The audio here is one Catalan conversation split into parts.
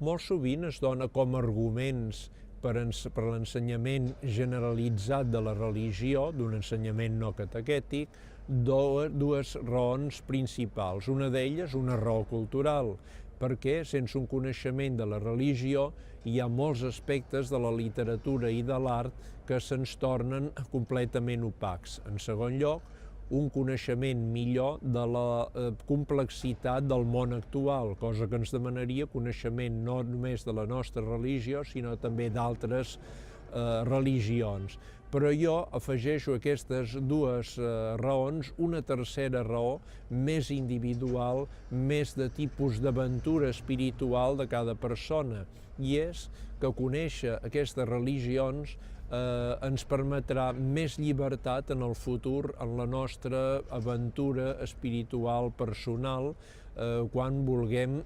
Molt sovint es dona com a arguments per l'ensenyament generalitzat de la religió, d'un ensenyament no catequètic, dues raons principals. Una d'elles, una raó cultural, perquè sense un coneixement de la religió hi ha molts aspectes de la literatura i de l'art que se'ns tornen completament opacs. En segon lloc, un coneixement millor de la complexitat del món actual, cosa que ens demanaria coneixement no només de la nostra religió, sinó també d'altres religions. Però jo afegeixo a aquestes dues raons una tercera raó més individual, més de tipus d'aventura espiritual de cada persona, i és que conèixer aquestes religions ens permetrà més llibertat en el futur, en la nostra aventura espiritual personal, quan vulguem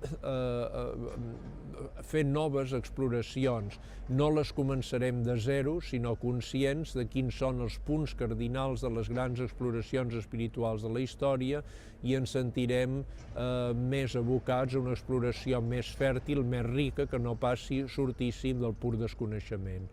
fer noves exploracions. No les començarem de zero, sinó conscients de quins són els punts cardinals de les grans exploracions espirituals de la història, i ens sentirem més abocats a una exploració més fèrtil, més rica, que no pas si sortíssim del pur desconeixement.